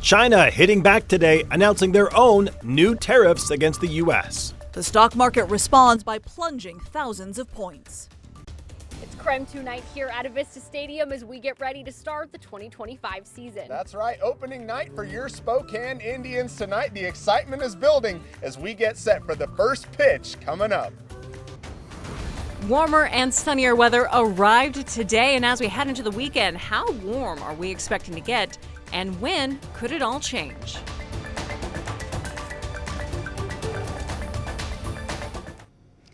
China hitting back today, announcing their own new tariffs against the U.S. The stock market responds by plunging thousands of points. It's KREM 2 night here at Avista Stadium as we get ready to start the 2025 season. That's right, opening night for your Spokane Indians tonight. The excitement is building as we get set for the first pitch coming up. Warmer and sunnier weather arrived today, and as we head into the weekend, how warm are we expecting to get, and when could it all change?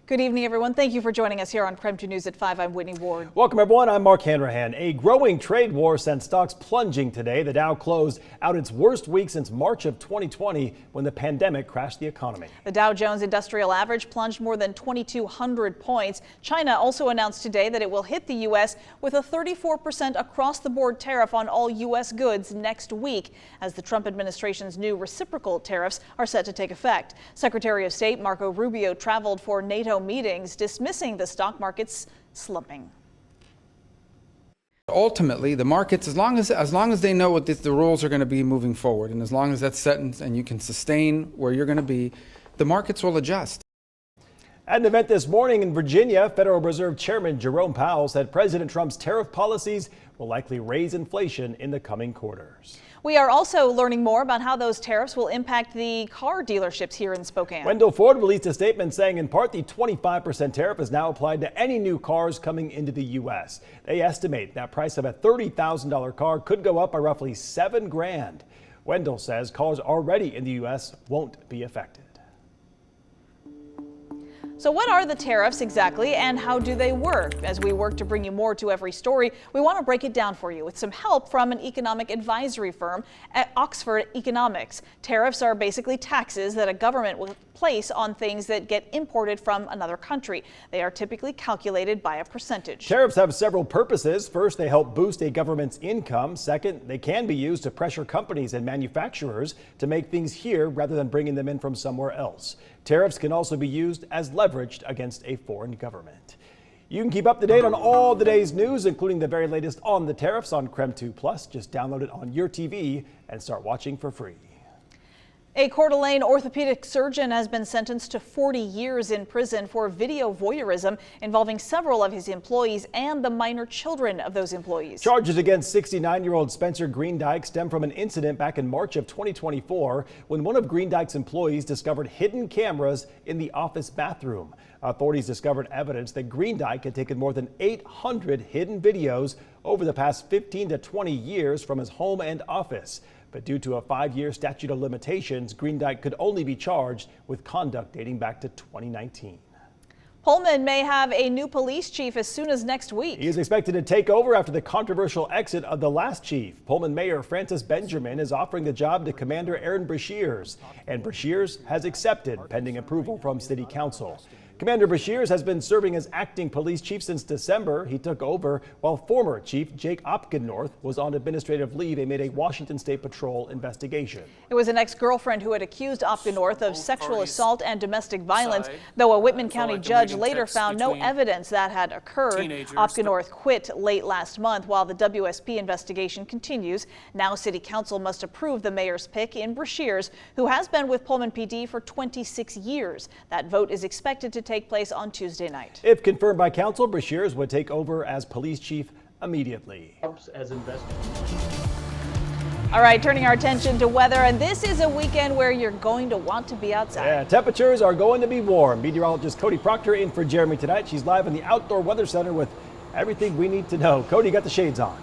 Good evening, everyone. Thank you for joining us here on KREM 2 News at 5. I'm Whitney Ward. Welcome, everyone. I'm Mark Hanrahan. A growing trade war sent stocks plunging today. The Dow closed out its worst week since March of 2020 when the pandemic crashed the economy. The Dow Jones Industrial Average plunged more than 2,200 points. China also announced today that it will hit the U.S. with a 34% across-the-board tariff on all U.S. goods next week, as the Trump administration's new reciprocal tariffs are set to take effect. Secretary of State Marco Rubio traveled for NATO meetings, dismissing the stock market's slumping. Ultimately, the markets, as long as they know what the rules are going to be moving forward, and as long as that's set and you can sustain where you're going to be, the markets will adjust. At an event this morning in Virginia, Federal Reserve Chairman Jerome Powell said President Trump's tariff policies will likely raise inflation in the coming quarters. We are also learning more about how those tariffs will impact the car dealerships here in Spokane. Wendell Ford released a statement saying in part the 25% tariff is now applied to any new cars coming into the U.S. They estimate that price of a $30,000 car could go up by roughly $7,000. Wendell says cars already in the U.S. won't be affected. So what are the tariffs exactly, and how do they work? As we work to bring you more to every story, we want to break it down for you with some help from an economic advisory firm at Oxford Economics. Tariffs are basically taxes that a government will place on things that get imported from another country. They are typically calculated by a percentage. Tariffs have several purposes. First, they help boost a government's income. Second, they can be used to pressure companies and manufacturers to make things here rather than bringing them in from somewhere else. Tariffs can also be used as leveraged against a foreign government. You can keep up to date on all the day's news, including the very latest on the tariffs on KREM 2 Plus. Just download it on your TV and start watching for free. A Coeur d'Alene orthopedic surgeon has been sentenced to 40 years in prison for video voyeurism involving several of his employees and the minor children of those employees. Charges against 69-year-old Spencer Greendyke stem from an incident back in March of 2024 when one of Greendyke's employees discovered hidden cameras in the office bathroom. Authorities discovered evidence that Greendyke had taken more than 800 hidden videos over the past 15 to 20 years from his home and office. But due to a 5-year statute of limitations, Greendyke could only be charged with conduct dating back to 2019. Pullman may have a new police chief as soon as next week. He is expected to take over after the controversial exit of the last chief. Pullman Mayor Francis Benjamin is offering the job to Commander Aaron Brashears, and Brashears has accepted pending approval from City Council. Commander Brashears has been serving as acting police chief since December. He took over while former Chief Jake Opgennorth was on administrative leave amid a Washington State Patrol investigation. It was an ex-girlfriend who had accused Opgennorth of sexual assault and domestic violence, though a Whitman County judge later found no evidence that had occurred. Opgennorth quit late last month while the WSP investigation continues. Now City Council must approve the mayor's pick in Brashears, who has been with Pullman PD for 26 years. That vote is expected to take place on Tuesday night. If confirmed by council, Brashears would take over as police chief immediately. All right, turning our attention to weather, and this is a weekend where you're going to want to be outside. Yeah, temperatures are going to be warm. Meteorologist Cody Proctor in for Jeremy tonight. She's live in the Outdoor Weather Center with everything we need to know. Cody, got the shades on.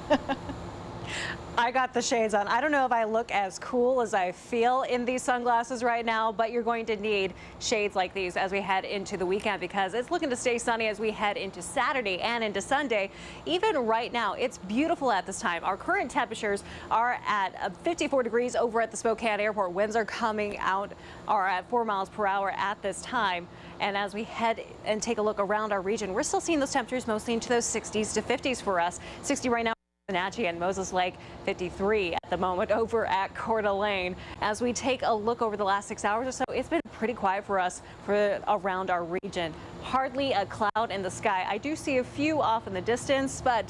I got the shades on. I don't know if I look as cool as I feel in these sunglasses right now, but you're going to need shades like these as we head into the weekend because it's looking to stay sunny as we head into Saturday and into Sunday. Even right now, it's beautiful at this time. Our current temperatures are at 54 degrees over at the Spokane Airport. Winds are coming out are at 4 miles per hour at this time. And as we head and take a look around our region, we're still seeing those temperatures mostly into those 60s to 50s for us. 60 right now. Wenatchee and Moses Lake, 53 at the moment over at Coeur d'Alene. As we take a look over the last 6 hours or so, it's been pretty quiet for us around our region. Hardly a cloud in the sky. I do see a few off in the distance, but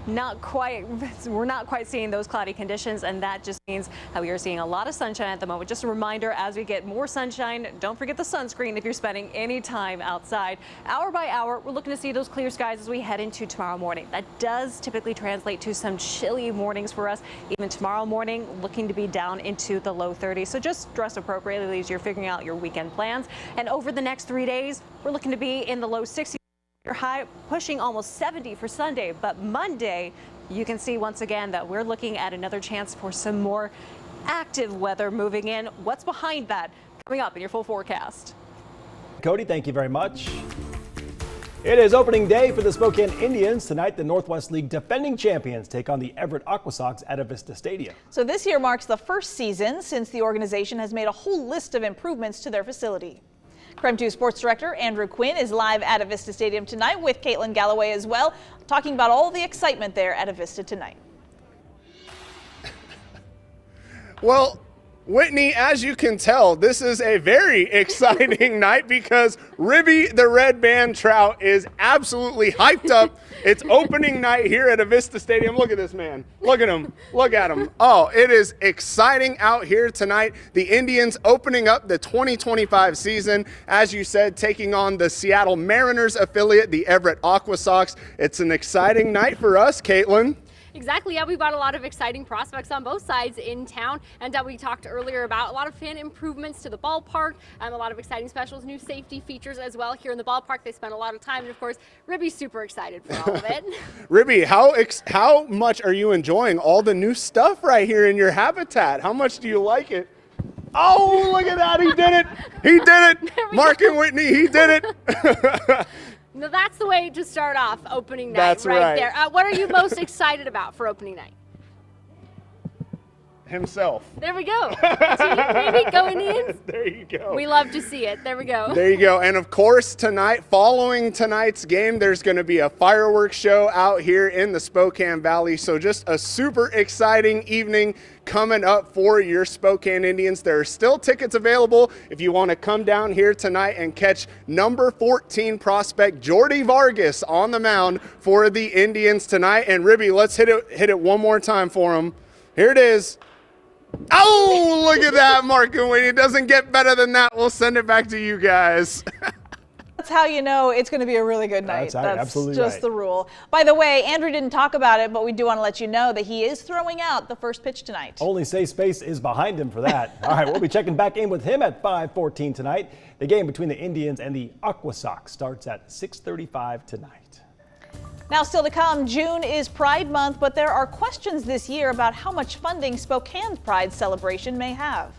we're not quite seeing those cloudy conditions, and that just means that we are seeing a lot of sunshine at the moment. Just a reminder, as we get more sunshine, don't forget the sunscreen if you're spending any time outside. Hour by hour, we're looking to see those clear skies as we head into tomorrow morning. That does typically translate to some chilly mornings for us. Even tomorrow morning, looking to be down into the low 30s. So just dress appropriately as you're figuring out your weekend plans. And over the next 3 days, we're looking to be in the low 60s. High pushing almost 70 for Sunday, but Monday you can see once again that we're looking at another chance for some more active weather moving in. What's behind that? Coming up in your full forecast. Cody, thank you very much. It is opening day for the Spokane Indians. Tonight, the Northwest League defending champions take on the Everett Aqua Sox at Avista Stadium. So this year marks the first season since the organization has made a whole list of improvements to their facility. KREM 2 Sports Director Andrew Quinn is live at Avista Stadium tonight with Caitlin Galloway as well, talking about all the excitement there at Avista tonight. Well, Whitney, as you can tell, this is a very exciting night because Ribby the Red Band Trout is absolutely hyped up. It's opening night here at Avista Stadium. Look at this man. Look at him. Look at him. Oh, it is exciting out here tonight. The Indians opening up the 2025 season, as you said, taking on the Seattle Mariners affiliate, the Everett Aqua Sox. It's an exciting night for us, Caitlin. Exactly, yeah, we've got a lot of exciting prospects on both sides in town, and we talked earlier about a lot of fan improvements to the ballpark, a lot of exciting specials, new safety features as well here in the ballpark. They spent a lot of time, and of course, Ribby's super excited for all of it. Ribby, how much are you enjoying all the new stuff right here in your habitat? How much do you like it? Oh, look at that, he did it! He did it! Mark and Whitney, he did it! Now that's the way to start off opening night. That's right. There. What are you most excited about for opening night? Himself. There we go. Maybe go Indians. There you go. We love to see it. There we go. There you go. And of course, tonight, following tonight's game, there's going to be a fireworks show out here in the Spokane Valley. So just a super exciting evening coming up for your Spokane Indians. There are still tickets available if you want to come down here tonight and catch number 14 prospect Jordy Vargas on the mound for the Indians tonight. And Ribby, let's hit it one more time for him. Here it is. Oh, look at that, Mark and Whitney. It doesn't get better than that. We'll send it back to you guys. That's how you know it's going to be a really good night. That's absolutely just right. the rule. By the way, Andrew didn't talk about it, but we do want to let you know that he is throwing out the first pitch tonight. Only safe space is behind him for that. All right, we'll be checking back in with him at 5:14 tonight. The game between the Indians and the Aqua Sox starts at 6:35 tonight. Now, still to come, June is Pride Month, but there are questions this year about how much funding Spokane's Pride celebration may have.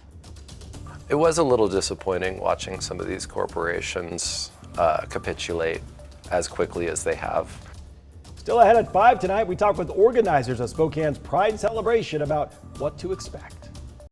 It was a little disappointing watching some of these corporations capitulate as quickly as they have. Still ahead at 5 tonight, we talk with organizers of Spokane's Pride celebration about what to expect.